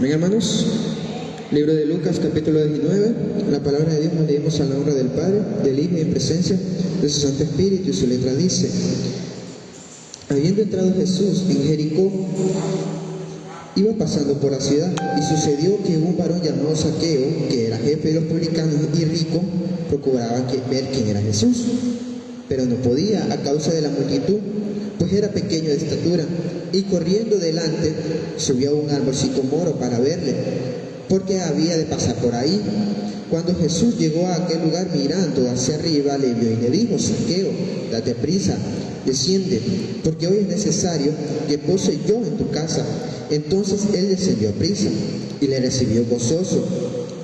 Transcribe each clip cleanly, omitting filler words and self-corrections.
Amén, hermanos. Libro de Lucas, capítulo 19. La palabra de Dios la leemos a la honra del Padre, del Hijo y en presencia de su Santo Espíritu. Y su letra dice: habiendo entrado Jesús en Jericó, iba pasando por la ciudad, y sucedió que un varón llamado Zaqueo, que era jefe de los publicanos y rico, procuraba ver quién era Jesús, pero no podía a causa de la multitud, pues era pequeño de estatura, y corriendo delante subió a un árbol sicomoro para verle, porque había de pasar por ahí. Cuando Jesús llegó a aquel lugar, mirando hacia arriba, le vio y le dijo: Zaqueo, date prisa, desciende, porque hoy es necesario que pose yo en tu casa. Entonces él descendió a prisa y le recibió gozoso.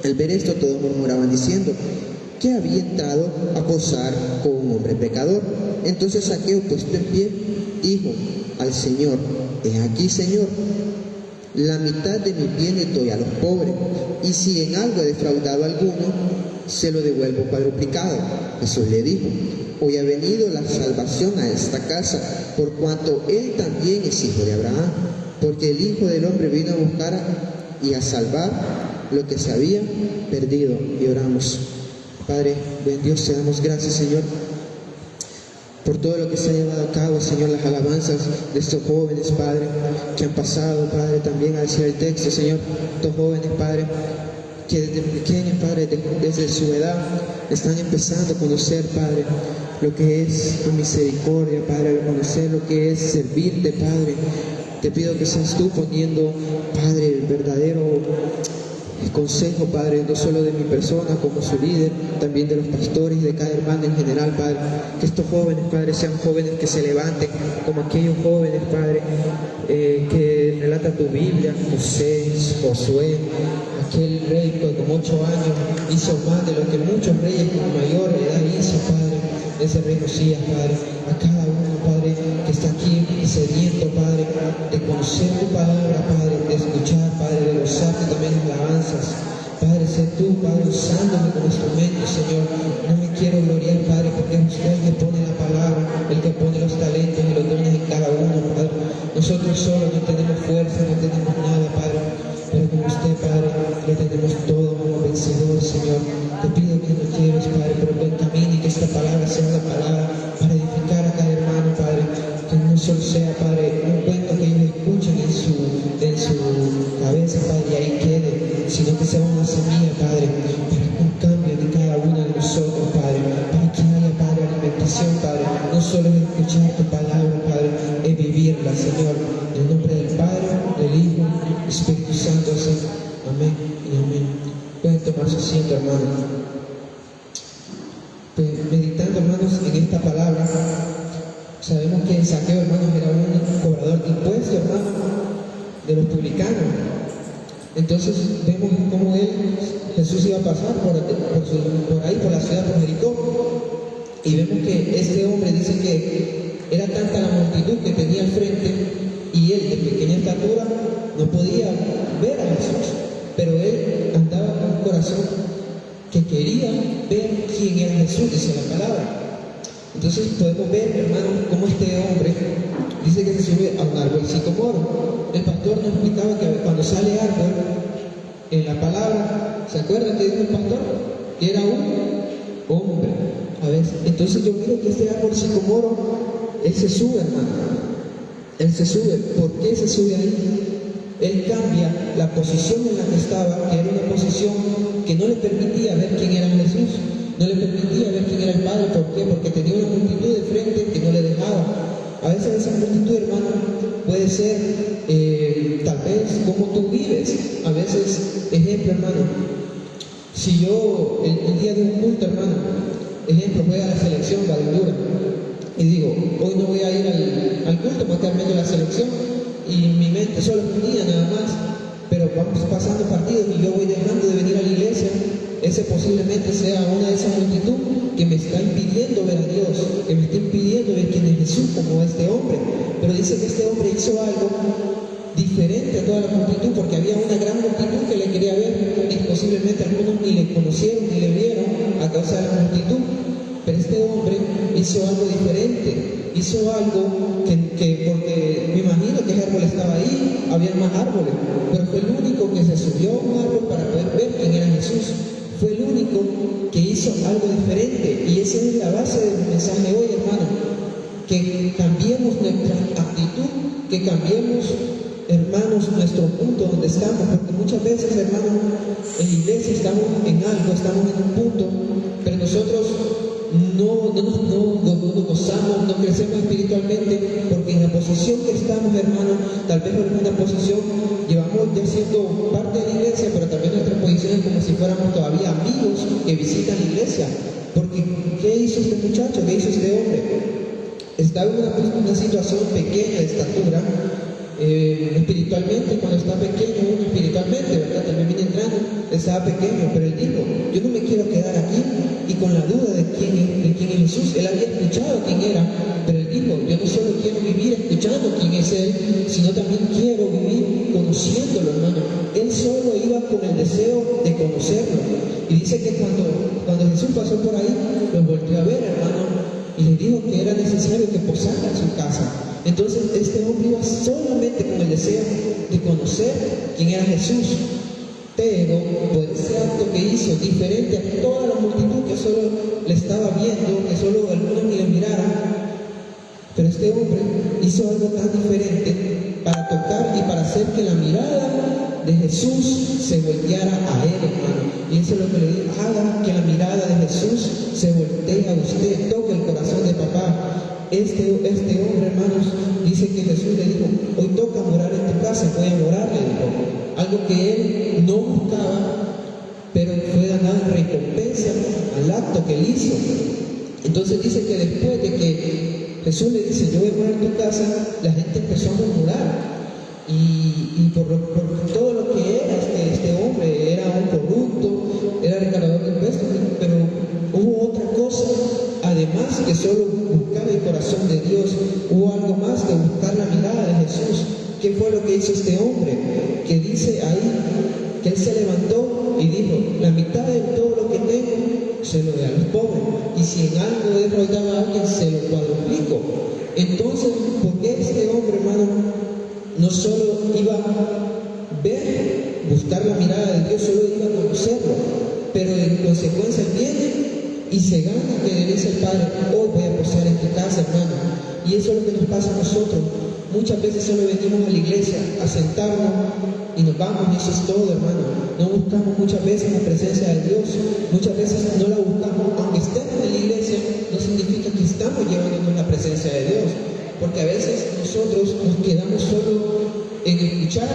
Al ver esto, todos murmuraban diciendo que había entrado a posar con un hombre pecador. Entonces Zaqueo, puesto en pie, dijo al Señor: he aquí, Señor, la mitad de mi bien doy a los pobres, y si en algo he defraudado a alguno, se lo devuelvo cuadruplicado. Jesús le dijo: hoy ha venido la salvación a esta casa, por cuanto él también es hijo de Abraham, porque el Hijo del Hombre vino a buscar y a salvar lo que se había perdido. Y oramos. Padre, buen Dios, te damos gracias, Señor, por todo lo que se ha llevado a cabo, Señor, las alabanzas de estos jóvenes, Padre, que han pasado, Padre, también a decir el texto, Señor, estos jóvenes, Padre, que desde pequeños, Padre, desde su edad, están empezando a conocer, Padre, lo que es tu misericordia, Padre, a conocer lo que es servirte, Padre. Te pido que seas tú poniendo, Padre, el verdadero consejo, Padre, no solo de mi persona como su líder, también de los pastores y de cada hermano en general, Padre. Que estos jóvenes, Padre, sean jóvenes que se levanten como aquellos jóvenes, Padre, que relata tu Biblia: José, Josué, aquel rey que con 8 años hizo más de lo que muchos reyes con mayor edad hizo, Padre. Ese rey Josías, Padre, a cada uno, Padre, que está aquí sediento, Padre, de conocer tu palabra, Padre, de escuchar, Padre, de gozarte también las alabanzas. Padre, sé tú, Padre, usándome como instrumento, Señor. No me quiero gloriar, Padre, porque es usted el que pone la palabra, el que pone los talentos y los dones en cada uno, Padre. Nosotros solos no tenemos fuerza, no tenemos nada, Padre, pero con usted, Padre, lo tenemos todo como vencedor, Señor. Te pido que nos lleves, Padre, por el buen camino, y que esta palabra sea una palabra para edificar a cada hermano, Padre. Que no solo sea, Padre, un cuento que ellos escuchen en su cabeza, Padre, y ahí quede, sino que sea una semilla, Padre, para un cambio de cada uno de nosotros, Padre, para que haya, Padre, alimentación, Padre. No solo es escuchar tu palabra, Padre, es vivirla, Señor. En el nombre del Padre, del Hijo, del Espíritu Santo, así. Amén y amén. Pueden tomar su asiento, hermano. Pues, meditando, hermanos, en esta palabra, sabemos que Zaqueo, hermanos, era un cobrador de impuestos, hermanos, de los publicanos. Entonces vemos cómo Jesús iba a pasar por ahí, por la ciudad, por Jericó, y vemos que este hombre dice que era tanta la multitud que tenía al frente, y él, de pequeña estatura, no podía ver a Jesús, pero él andaba con un corazón que quería ver quién era Jesús, dice la palabra. Entonces podemos ver, hermanos, cómo este hombre dice que se sube a un árbol sicomoro. El pastor nos explicaba que cuando sale árbol, en la palabra, ¿se acuerdan que dijo el pastor? Que era un hombre. A ver, entonces yo miro que este árbol sicomoro, él se sube, hermano. Él se sube. ¿Por qué se sube ahí? Él cambia la posición en la que estaba, que era una posición que no le permitía ver quién era Jesús, no le permitía ver quién era el Padre. ¿Por qué? Porque tenía una multitud de frente que no le dejaba. A veces esa multitud, hermano, puede ser tal vez como tú vives. A veces, ejemplo, hermano, si yo el día de un culto, hermano, ejemplo, juega la selección Valendura, y digo, hoy no voy a ir al culto, me voy a quedar viendo la selección, y mi mente solo es un día nada más, pero vamos pasando partidos y yo voy dejando de venir a la iglesia. Ese posiblemente sea una de esas multitud que me está impidiendo ver a Dios, que me está impidiendo ver quién es Jesús, como este hombre. Pero dice que este hombre hizo algo diferente a toda la multitud, porque había una gran multitud que le quería ver, y posiblemente algunos ni le conocieron ni le vieron a causa de la multitud. Pero este hombre hizo algo diferente, hizo algo que porque me imagino que es árbol estaba ahí, había más árboles, pero fue el único que se subió a un árbol para poder ver quién era Jesús. Fue el único que hizo algo diferente, y esa es la base del mensaje hoy, hermano. Que cambiemos nuestra actitud, que cambiemos, hermanos, nuestro punto donde estamos, porque muchas veces, hermanos, en la iglesia estamos en algo, estamos en un punto, pero nosotros no nos gozamos, no crecemos espiritualmente, porque en la posición que estamos, hermanos, tal vez en una posición, llevamos ya siendo parte de la iglesia, pero también nuestra posición es como si fuéramos todavía amigos que visitan la iglesia. Porque, ¿qué hizo este muchacho? ¿Qué hizo este hombre? Estaba en una situación pequeña de estatura, espiritualmente, cuando está pequeño uno espiritualmente, ¿verdad? También viene entrando, estaba pequeño, pero él dijo, yo no me quiero quedar aquí y con la duda de quién es Jesús. Él había escuchado quién era, pero él dijo, yo no solo quiero vivir escuchando quién es él, sino también quiero vivir conociéndolo, hermano. Él solo iba con el deseo de conocerlo, y dice que cuando Jesús pasó por ahí, lo volvió a ver, hermano, y le dijo que era necesario que posara en su casa. Entonces este hombre iba solamente con el deseo de conocer quién era Jesús, pero por ese acto que hizo, diferente a toda la multitud que solo le estaba viendo, que solo algunos ni le miraran, pero este hombre hizo algo tan diferente para tocar y para hacer que la mirada de Jesús se volteara a él, hermano. Y eso es lo que le digo, haga que la mirada de Jesús se voltee a usted, toque el corazón de papá. Este hombre, hermanos, dice que Jesús le dijo, hoy toca morar en tu casa, voy a morar, le dijo. Algo que él no buscaba, pero fue dada recompensa al acto que él hizo. Entonces dice que después de que Jesús le dice, yo voy a morar en tu casa, la gente empezó a murmurar. Y por todo lo que era este hombre, era un corrupto, era recaudador de impuestos, pero hubo otra cosa, además que solo buscar el corazón de Dios, hubo algo más que buscar la mirada de Jesús. ¿Qué fue lo que hizo este hombre? Que dice ahí que él se levantó y dijo, la mitad de todo lo que tengo se lo doy a los pobres, y si en algo he defraudado a alguien, se lo cuadruplico. Entonces, ¿por qué este hombre, hermano, no solo iba a ver, buscar la mirada de Dios, solo iba a conocerlo, pero en consecuencia viene y se gana que le dice el Padre, hoy voy a posar en tu casa, hermano? Y eso es lo que nos pasa a nosotros. Muchas veces solo venimos a la iglesia a sentarnos y nos vamos, y eso es todo, hermano. No buscamos muchas veces la presencia de Dios, muchas veces no la buscamos, aunque estemos en la iglesia, no significa que estamos llevándonos la presencia de Dios. Porque a veces nosotros nos quedamos solo en escuchar,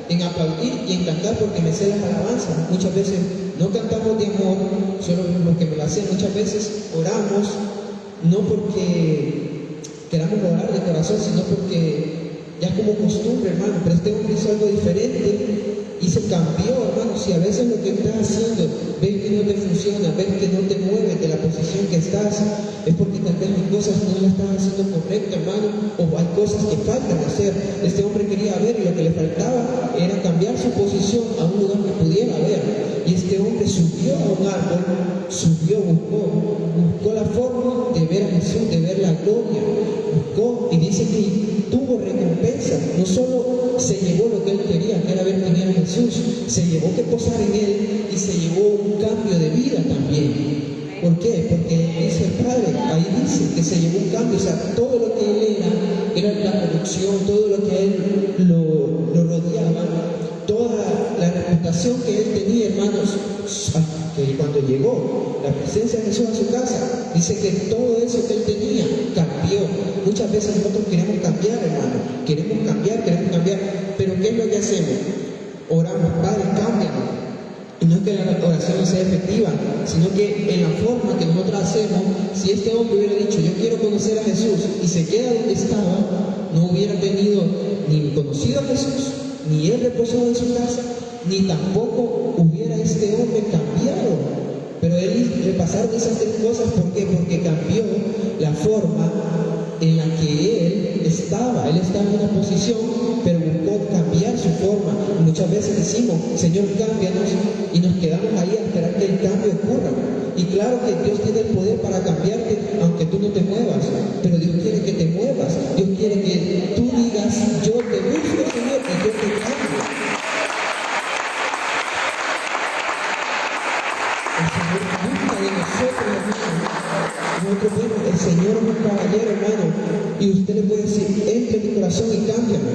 en aplaudir y en cantar porque me sé las alabanzas. Muchas veces no cantamos de amor, solo porque me las sé. Muchas veces oramos, no porque queramos orar de corazón, sino porque ya es como costumbre, hermano. Pero este hombre hizo algo diferente y se cambió, hermano. Si a veces lo que estás haciendo ves que no te funciona, ves que no te mueves de la posición que estás, es porque tal vez las cosas no las estás haciendo correcto, hermano, o hay cosas que faltan hacer. Este hombre quería ver, y lo que le faltaba era cambiar su posición a un lugar que pudiera ver. Y este hombre subió a un árbol, buscó la forma de ver a Jesús, de ver la gloria, buscó, y dice que tuvo recompensa. No solo se llevó lo que él quería, que era ver quién era Jesús, se llevó que posar en él, y se llevó un cambio de vida también. ¿Por qué? Porque dice el Padre, ahí dice que se llevó un cambio, o sea, todo lo que él era la corrupción, todo lo que a él lo rodeaba, toda la reputación que él tenía, hermanos, que cuando llegó la presencia de Jesús a su casa, dice que todo eso que él tenía cambió. Muchas veces nosotros queremos cambiar, hermano, queremos cambiar, pero ¿qué es lo que hacemos? Oramos, Padre, cámbianos. Y no es que la oración no sea efectiva, sino que en la forma que nosotros hacemos, si este hombre hubiera dicho, yo quiero conocer a Jesús, y se queda donde estaba, no hubiera tenido ni conocido a Jesús, ni él reposado en su casa, ni tampoco hubiera este hombre cambiado. Pero él repasaron esas tres cosas, ¿por qué? Porque cambió la forma en la que él estaba en una posición, pero buscó cambiar su forma. Muchas veces decimos, Señor, cámbianos, y nos quedamos ahí a esperar que el cambio ocurra. Y claro que Dios tiene el poder para cambiarte, aunque tú no te muevas, pero Dios quiere que te muevas. Dios quiere que tú digas, yo te busco busca de nosotros, hermano. Nosotros vemos, el Señor es un caballero, hermano, y usted le puede decir, entre en mi corazón y cámbiame.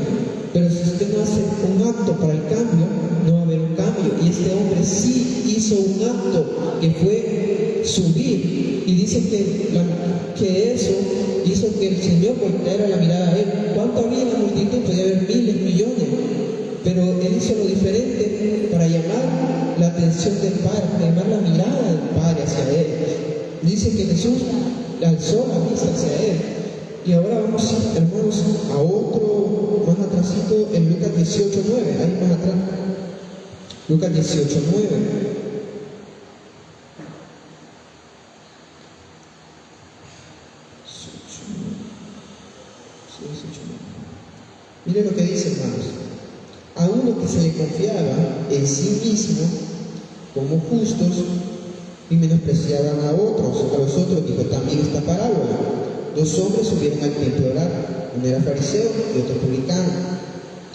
Pero si usted no hace un acto para el cambio, no va a haber un cambio. Y este hombre sí hizo un acto, que fue subir. Y dice que eso hizo que el Señor volteara la mirada a él. ¿Cuánto había en la multitud? Podía haber miles, millones. Pero él hizo lo diferente para llamar la atención del Padre, para llamar la mirada del Padre hacia él. Dice que Jesús alzó la vista hacia él. Y ahora vamos, hermanos, a otro, más atrásito, en Lucas 18:9, ahí más atrás. Lucas 18:9. Miren lo que dice, hermanos. A uno que se le confiaba en sí mismo como justos y menospreciaban a los otros dijo también esta parábola. Dos hombres subieron al templo a orar, uno era fariseo y otro publicano.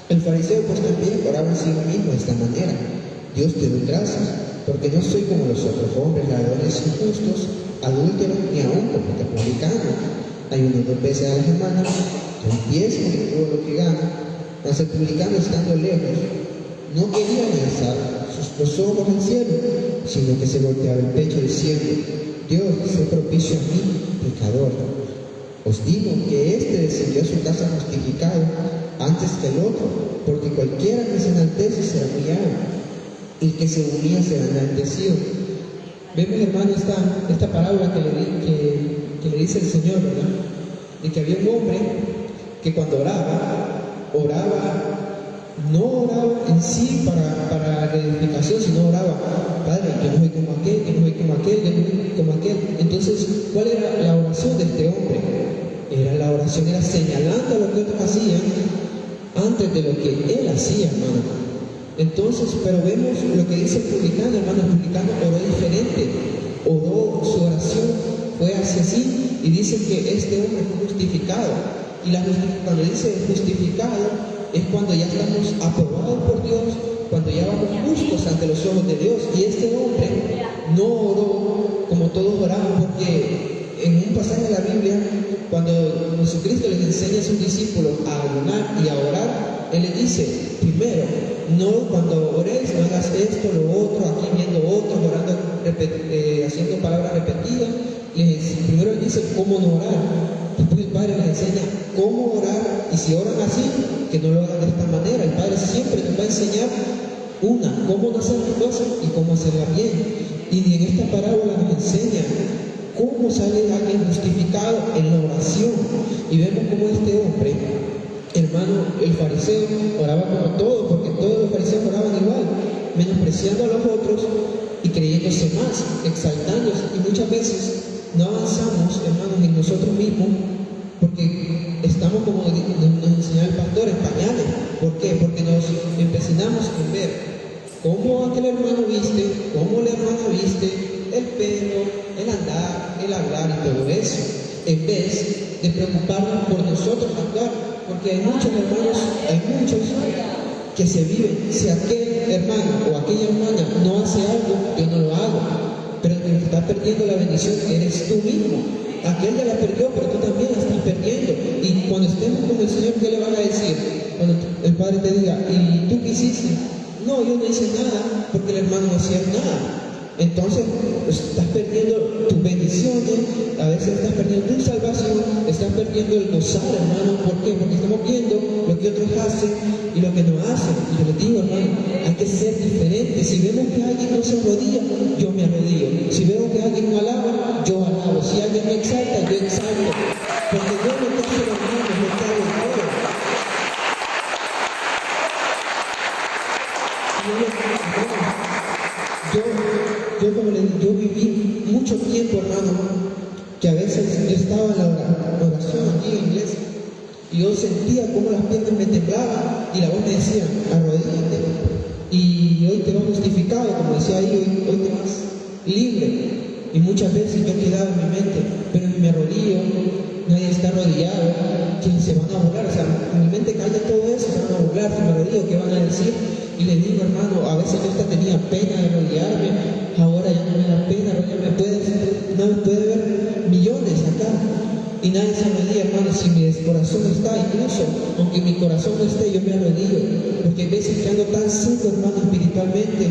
El fariseo pues también oraba en sí mismo de esta manera: Dios te doy gracias, porque no soy como los otros hombres, ladrones injustos, adúlteros, ni aún como este publicano. Ayuno 2 veces a la semana, doy diezmo de todo lo que gano. Mas el publicano, estando lejos, no quería alzar los ojos al cielo, sino que se volteaba el pecho diciendo: Dios, sé propicio a mí, pecador. Os digo que éste descendió a su casa justificado antes que el otro, porque cualquiera que se enaltece será humillado, y el que se humilla será enaltecido. Vemos, hermano, esta parábola que le dice el Señor, ¿verdad? De que había un hombre que cuando oraba, no oraba en sí para reedificación, sino oraba: Padre, yo no soy como aquel, yo no soy como aquel, yo no soy como aquel. Entonces, ¿cuál era la oración de este hombre? Era señalando lo que otros hacían antes de lo que él hacía, hermano. Entonces, pero vemos lo que dice el publicano, hermano. El publicano oró diferente, su oración fue hacia sí, y dice que este hombre fue justificado. Y cuando dice justificado, es cuando ya estamos aprobados por Dios, cuando ya vamos justos ante los ojos de Dios. Y este hombre no oró como todos oraban, porque en un pasaje de la Biblia, cuando Jesucristo les enseña a sus discípulos a ayunar y a orar, Él les dice: primero, no, cuando oréis, no hagas esto, lo otro, aquí viendo otros, orando, haciendo palabras repetidas. Primero Él dice cómo no orar. Después el Padre les enseña cómo orar, y si oran así, que no lo hagan de esta manera. El Padre siempre nos va a enseñar cómo no hacer las cosas y cómo hacerlas bien. Y en esta parábola nos enseña cómo sale alguien justificado en la oración. Y vemos cómo este hombre, hermano, el fariseo, oraba como todos, porque todos los fariseos oraban igual, menospreciando a los otros y creyéndose más, exaltándose. Y muchas veces no avanzamos, hermanos, en nosotros mismos, porque estamos, como nos enseñó el pastor, en pañales. ¿Por qué? Porque nos empecinamos en ver cómo aquel hermano viste, cómo la hermana viste, el pelo, el andar, el hablar y todo eso, en vez de preocuparnos por nosotros actuar. Porque hay muchos hermanos, que se viven: si aquel hermano o aquella hermana no hace algo, yo no lo hago. Pero el que está perdiendo la bendición eres tú mismo. Aquel ya la perdió, pero tú también la estás perdiendo. Y cuando estemos con el Señor, ¿qué le van a decir? Cuando el Padre te diga: ¿y tú qué hiciste? No, yo no hice nada, porque el hermano no hacía nada. Entonces, estás perdiendo tus bendiciones, a veces estás perdiendo tu salvación, estás perdiendo el gozar, hermano. ¿Por qué? Porque estamos viendo lo que otros hacen y lo que no hacen. Y yo les digo, hermano, hay que ser diferente. Si vemos que alguien no se arrodilla, yo me arrodillo. Si veo que alguien no alaba, yo alabo. Si alguien me exalta, yo exalto. Porque yo no te hago los manos, no te hago todo. Yo viví mucho tiempo, hermano, que a veces yo estaba en la oración aquí en la iglesia y yo sentía como las piernas me temblaban y la voz me decía: arrodíllate y hoy te vas justificado, como decía ahí, hoy te vas libre. Y muchas veces yo quedaba en mi mente: pero si me arrodillo, nadie está arrodillado, que se van a burlar. O sea, en mi mente calla todo eso, se van a burlar. Si me arrodillo, ¿qué van a decir? Y le digo, hermano, a veces yo hasta tenía pena de arrodillarme, ahora ya no me da pena arrodillarme. Una vez puede haber millones acá y nadie se arrodilla, hermano. Si mi corazón está, incluso aunque mi corazón no esté, yo me arrodillo, porque hay veces que ando tan seco, hermano, espiritualmente,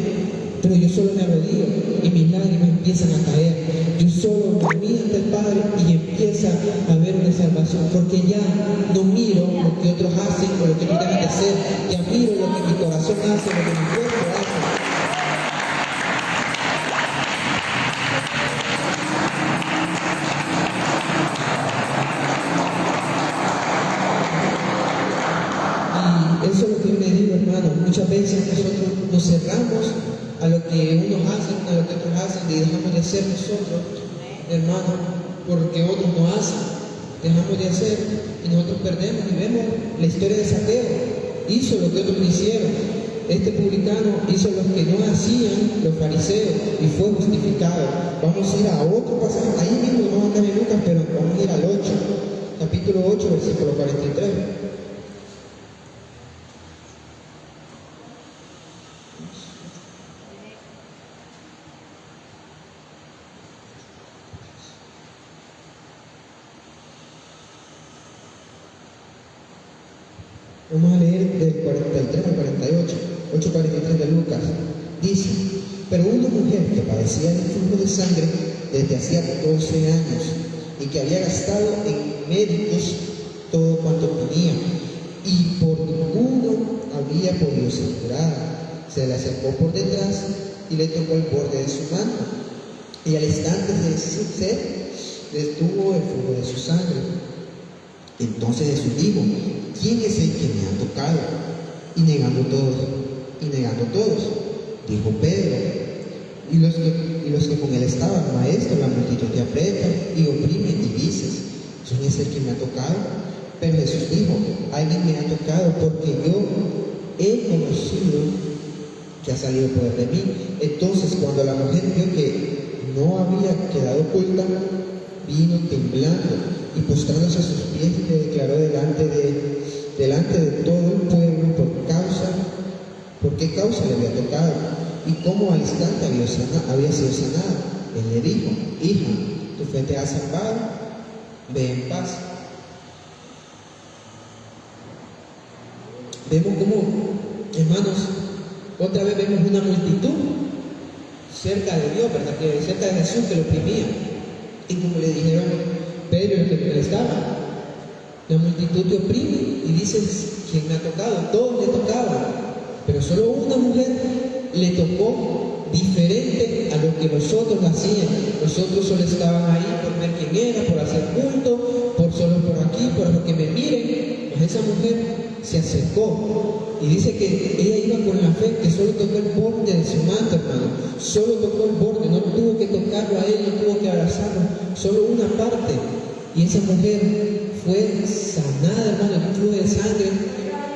pero yo solo me arrodillo y mis lágrimas empiezan a caer. Yo solo me humillo ante el Padre y empieza a haber una salvación, porque ya no miro lo que otros hacen o lo que otros deben de hacer, ya miro lo que mi corazón hace, lo que mi cuerpo hace. Y eso es lo que yo le digo, hermano. Muchas veces nosotros nos cerramos a lo que unos hacen, a lo que otros hacen, y dejamos de hacer nosotros, hermano, porque otros no hacen. Dejamos de hacer y nosotros perdemos. Y vemos la historia de Saqueo. Hizo lo que otros no hicieron. Este publicano hizo lo que no hacían los fariseos y fue justificado. Vamos a ir a otro pasaje, ahí mismo no anda en Lucas, pero vamos a ir al 8, capítulo 8, versículo 43. Vamos a leer del 43 al 48, 8:43 de Lucas. Dice: pero una mujer que padecía de flujo de sangre desde hacía 12 años y que había gastado en médicos todo cuanto tenía y por ninguno había podido ser curada, se le acercó por detrás y le tocó el borde de su manto, y al instante se detuvo el flujo de su sangre. Entonces Jesús dijo: ¿quién es el que me ha tocado? Y negando todos, dijo Pedro y los que con él estaban: Maestro, la multitud te aprieta y oprime, y dices: ¿quién es el que me ha tocado? Pero Jesús dijo: alguien me ha tocado, porque yo he conocido que ha salido poder de mí. Entonces, cuando la mujer vio que no había quedado oculta, vino temblando y postrándose a sus pies, le declaró delante de todo el pueblo por qué causa le había tocado y cómo al instante había sido sanada. Él le dijo: hija, tu fe te ha salvado, ve en paz. Vemos como, hermanos, otra vez vemos una multitud cerca de Dios, ¿verdad? Que cerca de Jesús, que lo oprimía. Y como le dijeron Pedro y los que estaban: la multitud te oprime, y dices: ¿quién me ha tocado? Todos le tocaban, pero solo una mujer le tocó diferente a lo que nosotros hacían. Nosotros solo estaban ahí por ver quién era, por hacer culto, solo por aquí, por lo que me miren. Pues esa mujer se acercó y dice que ella iba con la fe, que solo tocó el borde de su manto, hermano. Solo tocó el borde, no tuvo que tocarlo a él, no tuvo que abrazarlo, solo una parte. Y esa mujer fue sanada, hermano, de un flujo de sangre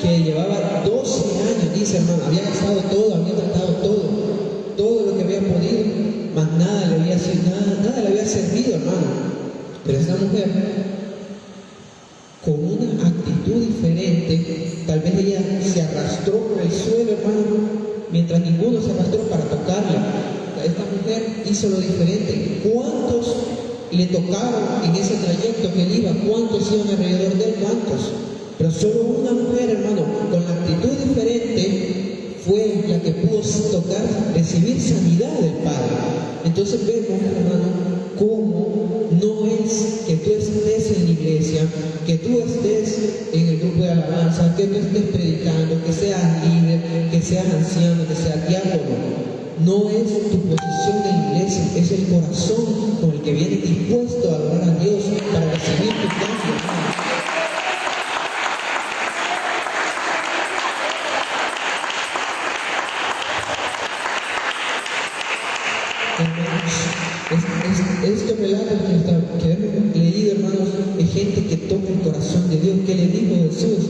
que llevaba 12 años, dice, hermano. Había gastado todo, había tratado todo lo que había podido, mas nada le había servido, hermano. Pero esta mujer, con una actitud diferente, tal vez ella se arrastró por el suelo, hermano, mientras ninguno se arrastró para tocarla. Esta mujer hizo lo diferente. ¿Cuántos le tocaron en ese trayecto que él iba? ¿Cuántos iban alrededor de él? ¿Cuántos? Pero solo una mujer, hermano, con la actitud diferente, fue la que pudo tocar, recibir sanidad del Padre. Entonces vemos, hermano, cómo no es que tú estés en la iglesia, que tú estés en el grupo de alabanza, que tú estés predicando, que seas líder, que seas anciano, que seas diácono. No es tu posición en la iglesia, es el corazón con el que vienes dispuesto a adorar a Dios para recibir tu cambio. Estos relatos que hemos leído, hermanos, de gente que toca el corazón de Dios. ¿Qué le dijo Jesús?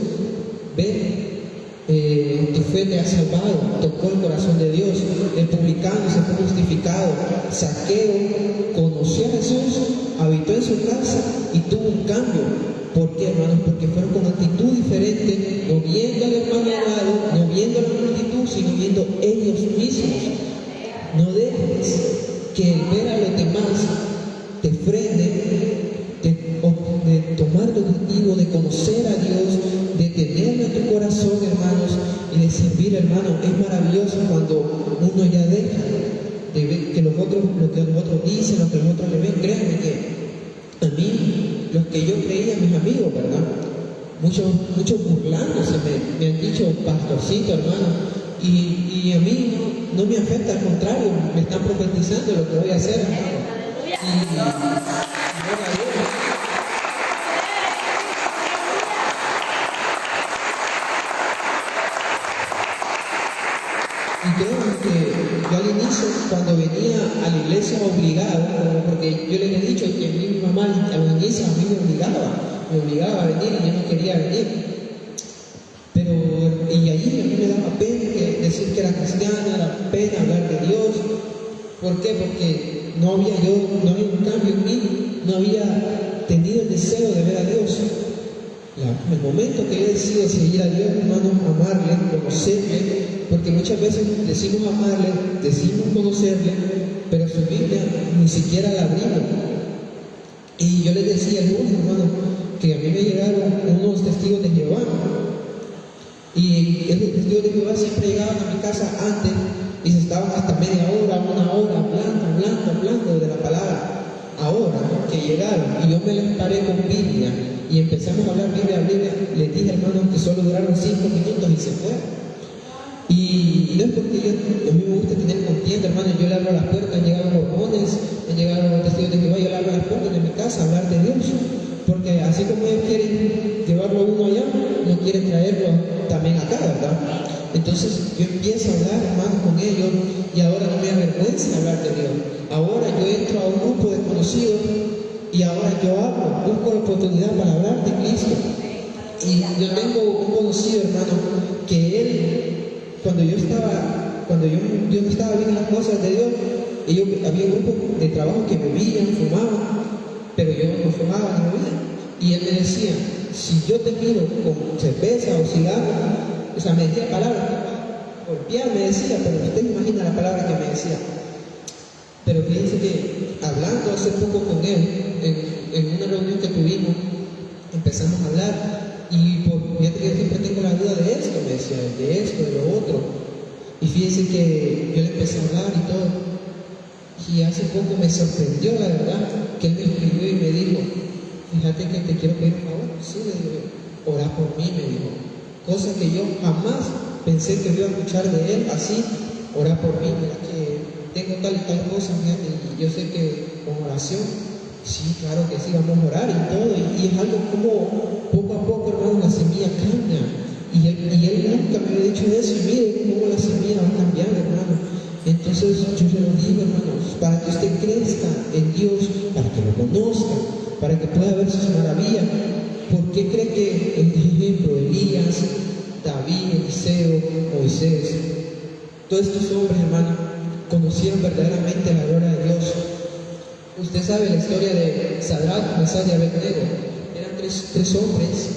Ven, tu fe te ha salvado. Tocó el corazón de Dios. El publicano se fue justificado. Saqueo conoció a Jesús, habitó en su casa y tuvo un cambio. ¿Por qué, hermanos? Porque fueron con actitud diferente, no viendo al hermano al lado, no viendo a la multitud, sino corazón, hermanos, y de servir, hermanos. Es maravilloso cuando uno ya deja de ver que los otros, lo que los otros dicen, lo que los otros le ven. Créanme que a mí, los que yo creía, mis amigos, ¿verdad? Muchos burlándose me han dicho, pastorcito, hermano, y a mí no me afecta, al contrario, me están profetizando lo que voy a hacer, hermano. Y gloria a Dios. Y creo que yo al inicio, cuando venía a la iglesia obligado, porque yo les he dicho que mi mamá al inicio a mí me obligaba a venir y yo no quería venir. Pero, y ahí a mí me daba pena decir que era cristiana, daba pena hablar de Dios. ¿Por qué? Porque no había un cambio en mí, no había tenido el deseo de ver a Dios. El momento que yo decido seguir a Dios, hermanos, amarle, conocerle, porque muchas veces decimos amarle, decimos conocerle, pero su Biblia ni siquiera la abrimos. Y yo les decía a algunos hermanos que a mí me llegaron unos testigos de Jehová, y esos testigos de Jehová siempre llegaban a mi casa antes y se estaban hasta media hora, una hora, hablando de la palabra. Ahora que llegaron y yo me les paré con Biblia y empezamos a hablar Biblia, les dije, hermanos, que solo duraron 5 minutos y se fueron. Y no es porque a mí me gusta tener contienda, hermanos, yo le abro las puertas, han llegado mormones, han llegado testigos de Jehová, yo le abro las puertas de mi casa a hablar de Dios, porque así como ellos quieren llevarlo a uno allá, no quieren traerlo también acá, ¿verdad? Entonces yo empiezo a hablar, hermanos, con ellos, y ahora no me avergüenza hablar de Dios. Ahora yo entro a un grupo desconocido y ahora yo hablo, busco la oportunidad para hablar de Cristo. Y yo tengo un conocido, hermano, que él, cuando yo no estaba viendo las cosas de Dios, había un grupo de trabajo que bebían, fumaban, pero yo no fumaba ni bebía. Y él me decía, si yo te miro con cerveza o cigarro, o sea, me decía palabras, golpear me decía, pero usted me imagina la palabra que me decía. Pero fíjense que hablando hace poco con él, en una reunión que tuvimos, empezamos a hablar, y fíjate que yo siempre tengo la duda de esto, me decía, de esto, de lo otro. Y fíjense que yo le empecé a hablar y todo, y hace poco me sorprendió, la verdad, que él me escribió y me dijo, fíjate que te quiero pedir un favor. Sí, le digo, orá por mí, me dijo. Cosa que yo jamás pensé que iba a escuchar de él así, orá por mí, mira que tengo tal y tal cosa, fíjate, y yo sé que con oración, sí, claro que sí, vamos a orar y todo, y es algo como poco a poco, hermano, la semilla cambia, y él nunca me había dicho eso, y mire cómo la semilla va cambiando, hermano. Entonces yo se lo digo, hermanos, para que usted crezca en Dios, para que lo conozca, para que pueda ver sus maravillas. ¿Por qué cree que el ejemplo Elías, David, Eliseo, Moisés, todos estos hombres, hermanos, conocieron verdaderamente la gloria de Dios? Usted sabe la historia de Sadrach, Mesach y Abednego. Eran tres hombres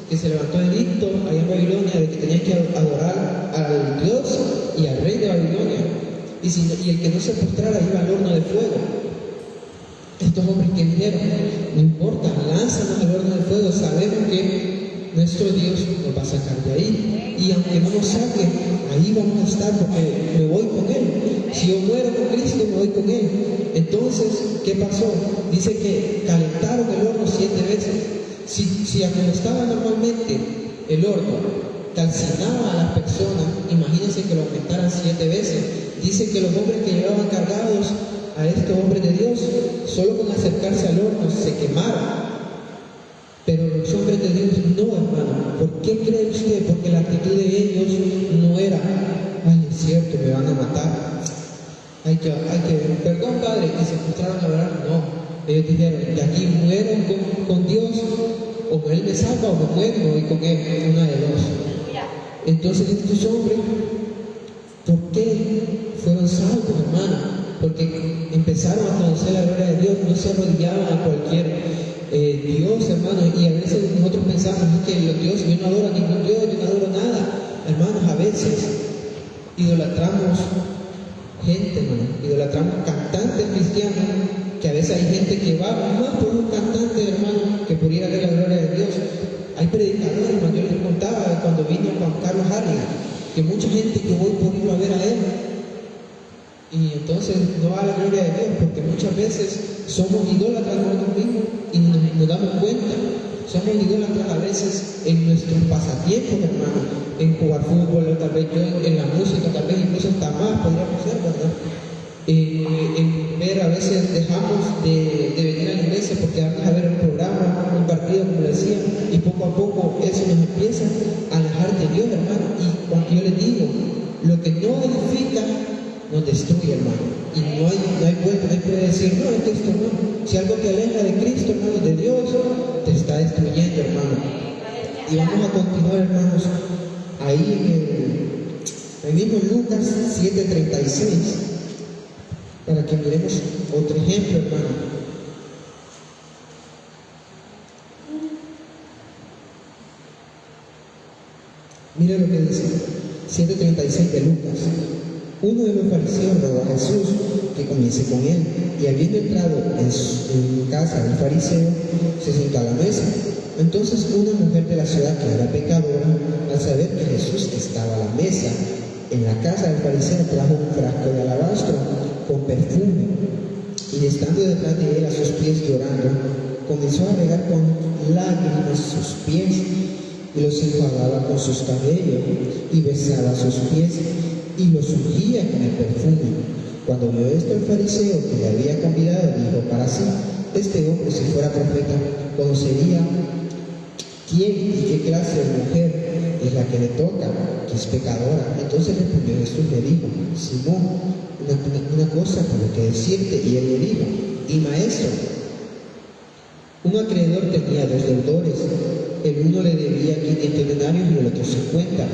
que se levantó en Egipto, allá en Babilonia, de que tenían que adorar al Dios y al rey de Babilonia. Y el que no se postrara iba al horno de fuego. Estos hombres que dijeron, no importa, lánzanos al horno de fuego, sabemos que nuestro Dios nos va a sacar de ahí. Y aunque no nos saque, ahí vamos a estar porque me voy con Él. Si yo muero con Cristo, me voy con Él. Entonces, ¿qué pasó? Dice que calentaron el horno 7 veces. Si a como estaba normalmente el horno calcinaba a las personas, imagínense que lo aumentaran 7 veces. Dice que los hombres que llevaban cargados a estos hombres de Dios, solo con acercarse al horno se quemaron. Pero los hombres de Dios no, hermano. ¿Por qué cree usted? Porque la actitud de ellos no era, ay, es cierto, me van a matar. Perdón, Padre, y se mostraron a orar. No, ellos dijeron, de aquí muero con Dios, o Él me salva o me muero, me voy con Él, una de dos. Entonces estos hombres, ¿por qué fueron salvos, hermano? Porque empezaron a conocer la gloria de Dios, no se arrodillaban a cualquier Dios, hermano. Y a veces nosotros pensamos que los dioses, yo no adoro a ningún Dios, yo no adoro nada. Hermanos, a veces idolatramos gente, hermano, idolatramos cantantes cristianos, que a veces hay gente que va más por un cantante, hermano, que por ir a ver la gloria de Dios. Hay predicadores, hermano, yo les contaba cuando vino Juan Carlos Harrigan, que mucha gente que voy por irlo a ver a él. Y entonces no va a la gloria de Dios, porque muchas veces somos idólatras nosotros mismos y nos damos cuenta. Somos idólatras a veces en nuestros pasatiempos, hermano, en jugar fútbol, o tal vez yo en la música, tal vez incluso hasta más podríamos ser, ¿verdad? En ver, a veces dejamos de venir a la iglesia porque vamos a ver un programa, un partido, como le decía, y poco a poco eso nos empieza a alejar de Dios, hermano. Y cuando yo les digo, lo que no edifica nos destruye, hermano. Y no hay vuelta, nadie puede decir, no, es que esto no. Si algo te aleja de Cristo, hermano, de Dios, te está destruyendo, hermano. Y vamos a continuar, hermanos, ahí mismo en Lucas 7:36, para que miremos otro ejemplo, hermano. Mira lo que dice, 7:36 de Lucas. Uno de los fariseos rogó a Jesús que comience con él, y habiendo entrado en casa del fariseo, se sentó a la mesa. Entonces una mujer de la ciudad, que era pecadora, al saber que Jesús estaba a la mesa en la casa del fariseo, trajo un frasco de alabastro con perfume, y estando detrás de él a sus pies llorando, comenzó a regar con lágrimas sus pies, y los enjuagaba con sus cabellos, y besaba sus pies, y los ungía con el perfume. Cuando vio esto el fariseo que le había convidado, dijo para sí: este hombre, si fuera profeta, conocería quién y qué clase de mujer es la que le toca, que es pecadora. Entonces respondió Jesús, le dijo: Simón, una cosa tengo que decirte. Y él le dijo: y maestro. Un acreedor tenía 2 deudores. El uno le debía 500 denarios y el otro 50.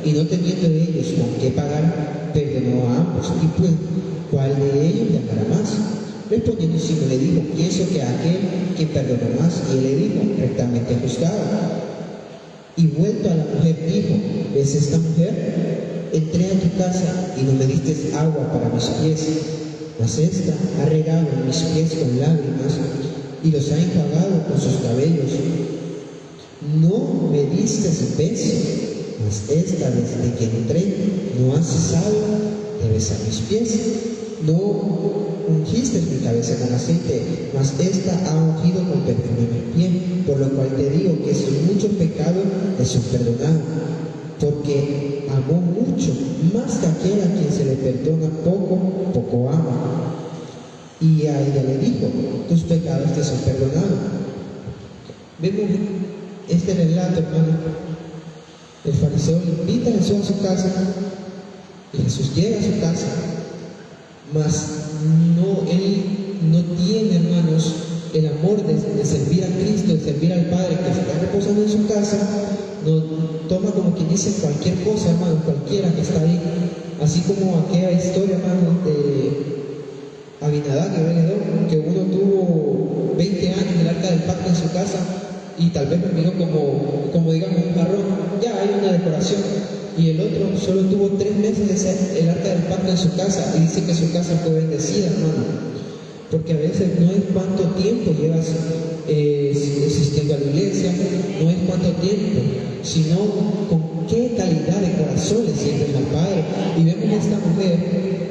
Y no teniendo ellos con qué pagar, perdonó a ambos. Y pues, ¿cuál de ellos le amará más? Respondiendo Simón le dijo: pienso que aquel que perdonó más. Y él le dijo: rectamente juzgado. Y vuelto a la mujer dijo: ¿ves esta mujer? Entré a tu casa y no me diste agua para mis pies, mas esta ha regado mis pies con lágrimas y los ha enjuagado con sus cabellos. No me diste beso, mas esta, desde que entré, no ha cesado de besar mis pies. No ungiste mi cabeza con aceite, mas esta ha ungido con perfume mi pie. Por lo cual te digo que sus muchos pecados le son perdonados, porque amó mucho, más que aquel a quien se le perdona poco, poco ama. Y a ella le dijo: tus pecados te son perdonados. Vemos este relato, hermano. El fariseo le invita a Jesús a su casa, y Jesús llega a su casa, mas él no tiene, hermanos, el amor de servir a Cristo, de servir al Padre que está reposando en su casa. No toma, como quien dice, cualquier cosa, hermano, cualquiera que está ahí. Así como aquella historia, hermano, de Abinadab y Obed-Edom, que uno tuvo 20 años el arca del pacto en su casa y tal vez lo miró como digamos un jarrón, ya hay una decoración, y el otro solo tuvo 3 meses el arca del pacto en su casa, y dice que su casa fue bendecida, hermano, porque a veces no es cuánto tiempo llevas asistiendo a la iglesia, no es cuánto tiempo, sino con qué calidad de corazón le sirves al Padre. Y vemos a esta mujer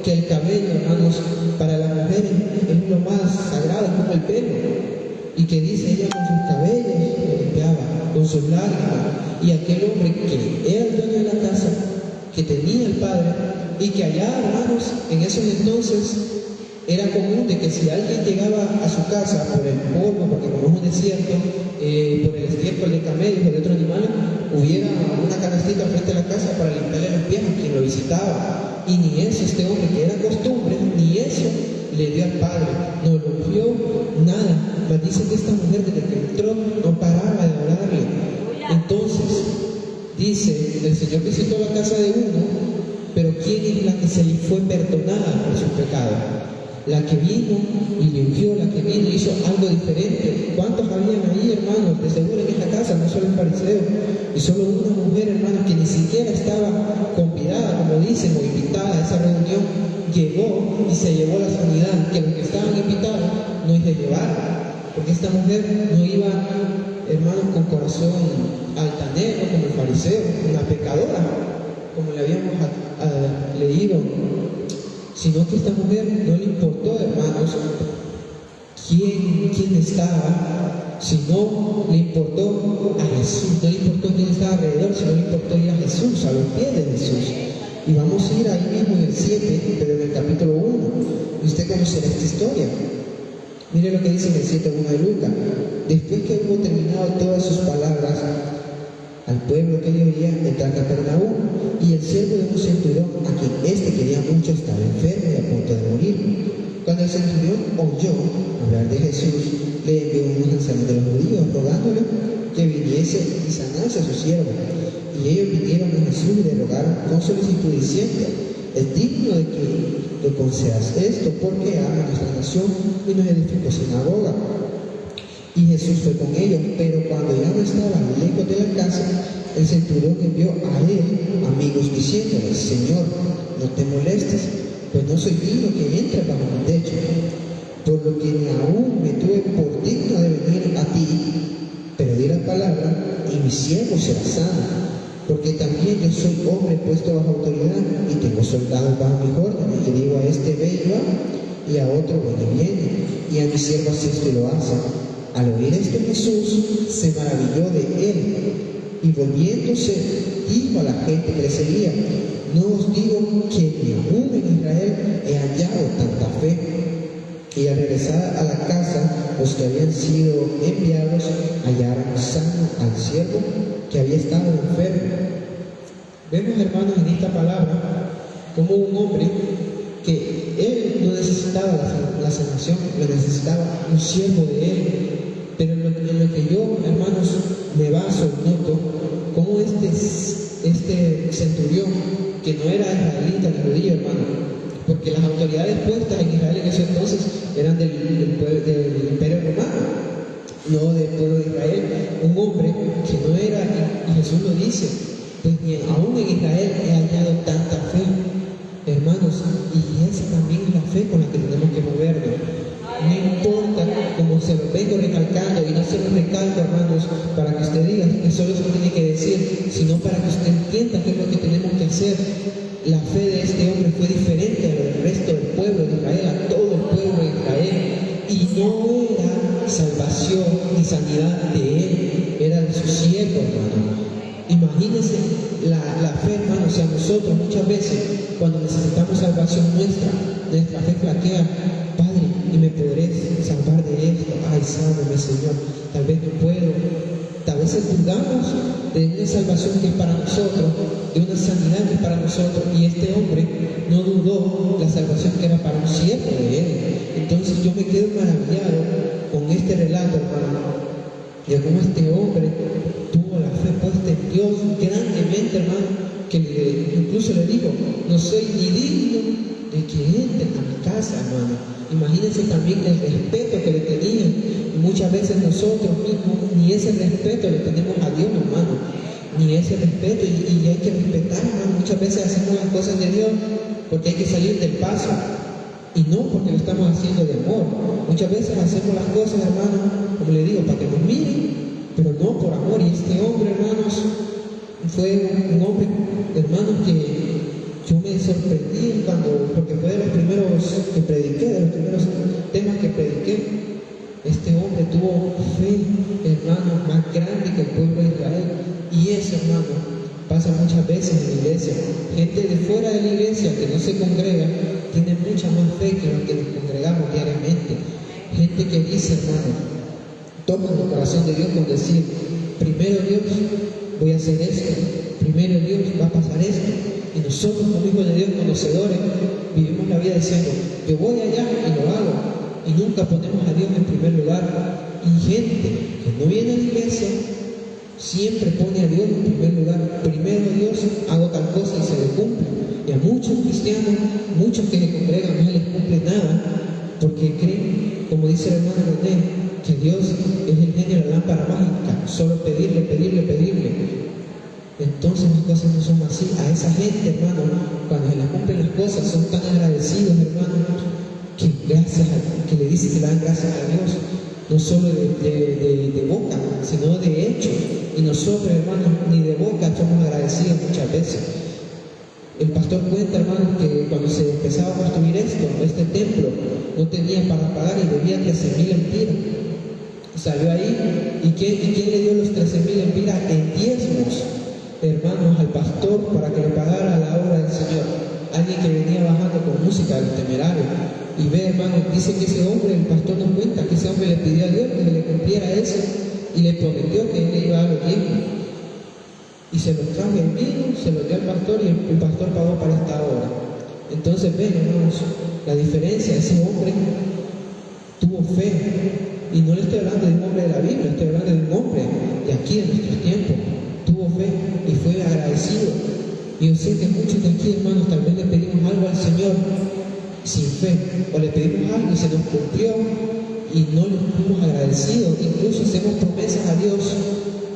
que el cabello, hermanos, para las mujeres es lo más sagrado, es como el pelo, y que dice ella con sus cabellos lo limpiaba, con sus lágrimas. Y aquel hombre que era el dueño de la casa, que tenía el Padre, y que allá, hermanos, en esos entonces era común de que si alguien llegaba a su casa por el polvo, porque como es un desierto, por el estiércol de camellos o de otros animales, hubiera una canastita frente a la casa para limpiarle los pies a quien lo visitaba. Y ni eso, este hombre, que era costumbre, ni eso le dio al Padre, no lo ungió, nada. Mas dice que esta mujer, desde que entró, no paraba de orarle. Entonces, dice, el Señor visitó la casa de uno, pero ¿quién es la que se le fue perdonada por sus pecados? La que vino y le ungió, la que vino y hizo algo diferente. ¿Cuántos habían ahí, hermanos? De seguro en esta casa, no solo el fariseo, y solo una mujer, hermano, que ni siquiera estaba convidada, como dicen, o invitada a esa reunión, llegó y se llevó la sanidad, que los que estaban invitados no es de llevar, porque esta mujer no iba hermanos, con corazón altanero, como el fariseo, una pecadora, como le habíamos leído, sino que esta mujer no le importó, hermanos, quién estaba, sino le importó a Jesús. No le importó quién estaba alrededor, sino le importó ir a Jesús, a los pies de Jesús. Y vamos a ir ahí mismo en el 7, pero en el capítulo 1. Y usted conocerá esta historia. Mire lo que dice en el 7:1 de Lucas. Después que hubo terminado todas sus palabras al pueblo que le oía, entró a Capernaúm, y el siervo de un centurión, a quien éste quería mucho, estaba enfermo y a punto de morir. Cuando el centurión oyó hablar de Jesús, le envió unos ancianos de los judíos, rogándole que viniese y sanase a su siervo. Y ellos vinieron a Jesús y le rogaron con solicitud, diciendo: es digno de que le concedas esto, porque ama nuestra nación y nos edificó sinagoga. Y Jesús fue con ellos, pero cuando ya no estaban lejos de la casa, el centurión envió a él amigos diciéndole: Señor, no te molestes, pues no soy digno que entre bajo mi techo, por lo que ni aún me tuve por digno de venir a ti, pero di la palabra y mi siervo será sano, porque también yo soy hombre puesto bajo autoridad y tengo soldados bajo mis órdenes, y digo a este ve y va, y a otro ven y viene, y a mi siervo así esto y lo hace. Al oír esto, Jesús se maravilló de él, y volviéndose dijo a la gente que le seguía: no os digo que ni aún en Israel he hallado tanta fe. Y al regresar a la casa, los que habían sido enviados hallaron sano al siervo que había estado enfermo. Vemos, hermanos, en esta palabra como un hombre que él no necesitaba la sanación, lo necesitaba un siervo de él. Pero en lo que yo, hermanos, me baso, noto como este centurión, que no era israelita ni judío, hermano, porque las autoridades puestas en Israel en ese entonces eran del Imperio Romano, no del pueblo de Israel. Un hombre que no era, y Jesús lo dice, pues ni aún en Israel he hallado tanta fe, hermanos, y esa también es la fe con la que tenemos que movernos. No importa, como se lo vengo recalcando, y no se lo recalco, hermanos, para que usted diga que solo se lo tiene que decir, sino para que usted entienda qué es lo que tenemos que hacer. La fe de este hombre fue diferente al resto del pueblo de Israel, a todo el pueblo de Israel, y no era salvación ni sanidad de él, era de su siervo, hermano. Imagínense la fe, hermano. O sea, nosotros muchas veces, cuando necesitamos salvación nuestra fe flaquea. Padre, y me podré salvar de esto. Ay, sálvame, Señor. Tal vez no puedo. A veces dudamos de una salvación que es para nosotros, de una sanidad que es para nosotros, y este hombre no dudó la salvación que era para un siervo de él. Entonces yo me quedo maravillado con este relato, hermano, de cómo este hombre tuvo la fe puesta en Dios grandemente, hermano, que incluso le digo: no soy ni digno de que entren a mi casa, hermano. Imagínense también el respeto que le tenían. Y muchas veces nosotros mismos ni ese respeto le tenemos a Dios, hermano. Ni ese respeto. Y hay que respetar, hermano. Muchas veces hacemos las cosas de Dios porque hay que salir del paso. Y no porque lo estamos haciendo de amor. Muchas veces hacemos las cosas, hermano, como le digo, para que nos miren, pero no por amor. Y este hombre, hermanos, fue un hombre, hermanos, que yo me sorprendí porque fue de los primeros que prediqué, de los primeros temas que prediqué. Este hombre tuvo fe, hermano, más grande que el pueblo de Israel. Y eso, hermano, pasa muchas veces en la iglesia. Gente de fuera de la iglesia que no se congrega tiene mucha más fe que los que nos congregamos diariamente. Gente que dice, hermano, toma el corazón de Dios con decir: primero Dios, voy a hacer esto, primero Dios, va a pasar esto. Y nosotros, como hijos de Dios conocedores, vivimos la vida diciendo: yo voy allá y lo hago, y nunca ponemos a Dios en primer lugar. Y gente que no viene a la iglesia siempre pone a Dios en primer lugar. Primero Dios, hago tal cosa y se le cumple. Y a muchos cristianos, muchos que se congregan, no se les cumple nada, porque creen, como dice el hermano René, que Dios es el genio de la lámpara mágica, solo pedirle. Entonces las cosas no son así. A esa gente, hermano, cuando se les cumplen las cosas, son tan agradecidos, hermano, que le dicen que le dan gracias a Dios. no solo de boca, sino de hecho. Y nosotros, hermanos, ni de boca somos agradecidos muchas veces. El pastor cuenta, hermanos, que cuando se empezaba a construir este templo, no tenía para pagar y debía 13.000 lempiras. Salió ahí, ¿y quién le dio los 13.000 lempiras en diezmos, hermanos, al pastor para que le pagara la obra del Señor? Alguien que venía bajando con música del Temerario. Y ve, hermanos, dice que ese hombre, el pastor nos cuenta que ese hombre le pidió a Dios que le cumpliera eso y le prometió que él le iba a dar los diezmos. Y se los trajo el vino, se los dio al pastor y el pastor pagó para esta obra. Entonces ven, hermanos, la diferencia. Ese hombre tuvo fe. Y no le estoy hablando de un hombre de la Biblia, estoy hablando de un hombre de aquí, de nuestros tiempos. Tuvo fe y fue agradecido. Y yo sé que muchos de aquí, hermanos, tal vez le pedimos algo al Señor sin fe, o le pedimos algo y se nos cumplió y no le fuimos agradecidos. Incluso hacemos promesas a Dios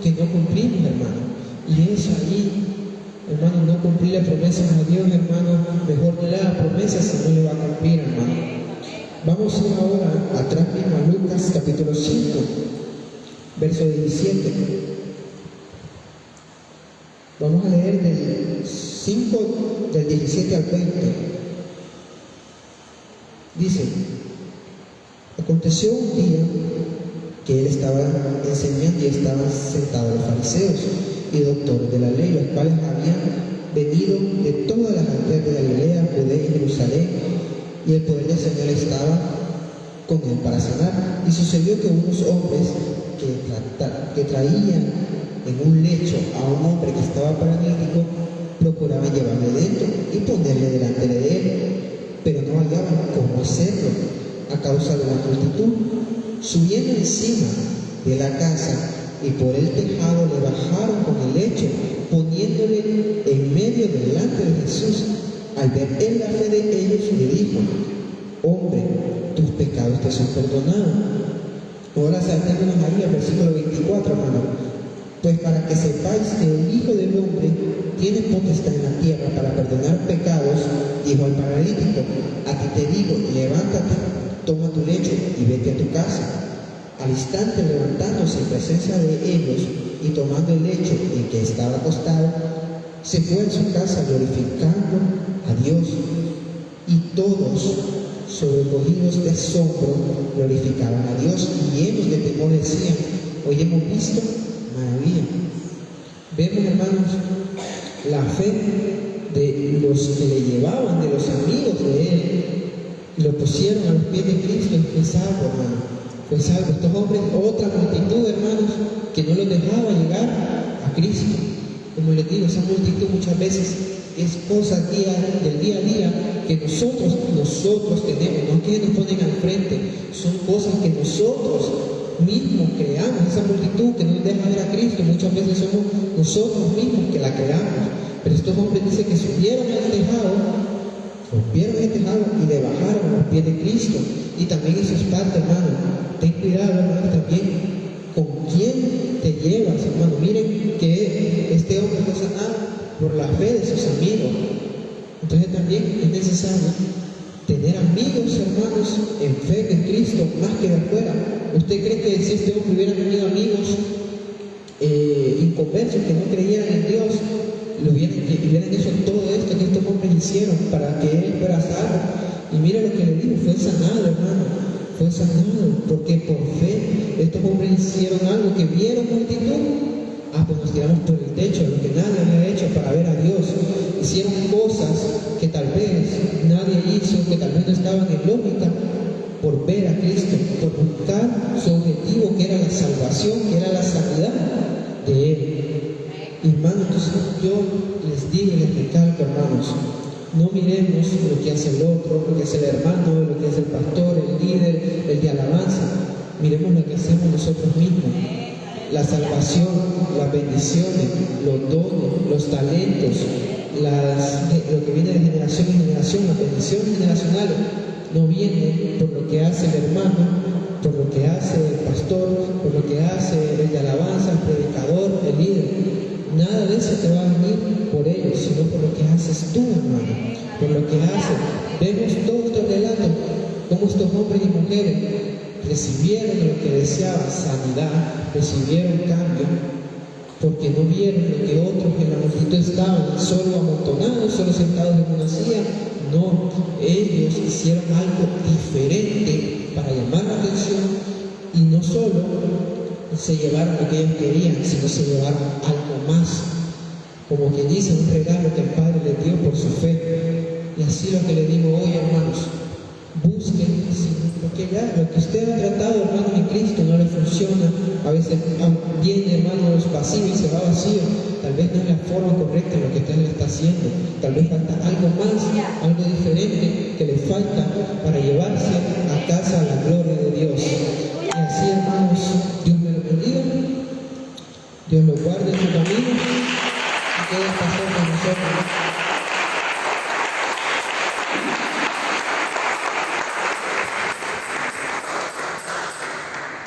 que no cumplimos, hermano. Y eso allí, hermano, no cumplirle promesas a Dios, hermano, mejor no le haga promesas si no le va a cumplir, hermano. Vamos a ir ahora atrás mismo a Lucas capítulo 5, verso 17. Vamos a leer del 5, del 17 al 20. Dice: aconteció un día que él estaba enseñando y estaban sentados los fariseos y doctores de la ley, los cuales habían venido de todas las aldeas de Galilea, Judea y Jerusalén, y el poder del Señor estaba con él para sanar. Y sucedió que unos hombres que traían en un lecho a un hombre que estaba paralítico, procuraban llevarle dentro y ponerle delante de él, pero no hallaban cómo hacerlo a causa de la multitud. Subiendo encima de la casa y por el tejado le bajaron con el lecho, poniéndole en medio delante de Jesús. Al ver él la fe de ellos, le dijo: hombre, tus pecados te son perdonados. Ahora saltémonos ahí al versículo 24, hermano. Pues para que sepáis que el Hijo del Hombre tiene potestad en la tierra para perdonar pecados, dijo al paralítico: a ti te digo, levántate, toma tu lecho y vete a tu casa. Al instante, levantándose en presencia de ellos y tomando el lecho en que estaba acostado, se fue a su casa glorificando a Dios. Y todos, sobrecogidos de asombro, glorificaban a Dios, y llenos de temor decían: hoy hemos visto maravilla. Vemos, hermanos, la fe de los que le llevaban, de los amigos de él, y lo pusieron a los pies de Cristo, y fue salvo, hermano. Fue salvo. Estos hombres, otra multitud, hermanos, que no los dejaba llegar a Cristo. Como les digo, esa multitud muchas veces es cosa del día a día que nosotros tenemos, no que nos ponen al frente, son cosas que nosotros mismos creamos. Esa multitud que no nos deja ver a Cristo, muchas veces somos nosotros mismos que la creamos. Pero estos hombres dicen que subieron al tejado, rompieron el tejado y le bajaron a los pies de Cristo. Y también eso es parte, hermano. Ten cuidado, hermano, también con quién te llevas, hermano. Miren que este hombre fue sanado por la fe de sus amigos. Entonces también es necesario tener amigos, hermanos, en fe en Cristo, más que de afuera. ¿Usted cree que si este hombre hubiera tenido amigos inconversos que no creyeran en Dios, hubieran hecho todo esto que estos hombres hicieron para que él fuera salvo? Y mire lo que le digo, fue sanado, hermano. Fue sanado porque por fe estos hombres hicieron algo que vieron multitud. Pues nos tiramos por el techo, lo que nadie había hecho para ver a Dios. Hicieron cosas que tal vez nadie hizo, que tal vez no estaban en lógica, por ver a Cristo, por buscar su objetivo, que era la salvación, que era la sanidad de Él. Hermanos, entonces yo les digo y les recalco, hermanos, no miremos lo que hace el otro, lo que hace el hermano, lo que hace el pastor, el líder, el de alabanza. Miremos lo que hacemos nosotros mismos. La salvación, las bendiciones, los dones, los talentos, lo que viene de generación en generación, las bendiciones generacionales, no vienen por lo que hace el hermano, por lo que hace el pastor, por lo que hace el de alabanza, el predicador, el líder. Nada de eso te va a venir por ellos, sino por lo que haces tú, hermano, por lo que haces. Vemos todos estos relatos, como estos hombres y mujeres recibieron lo que deseaban, sanidad, recibieron cambio, porque no vieron lo que otros en la multitud estaban solo amontonados, solo sentados en una silla. No, ellos hicieron algo diferente para llamar la atención, y no solo se llevaron lo que ellos querían, sino se llevaron algo más, como quien dice, un regalo que el Padre les dio por su fe. Y así lo que le digo hoy, hermanos, busquen, porque ya lo que usted ha tratado, hermanos, en Cristo no le funciona. A veces viene, hermanos, vacío y se va vacío. Tal vez no es la forma correcta en lo que usted le está haciendo. Tal vez falta algo más, algo diferente que le falta para llevarse a casa la gloria de Dios. Y así, hermanos, Dios me lo bendiga, Dios lo guarde en su camino y que haya pasado con nosotros.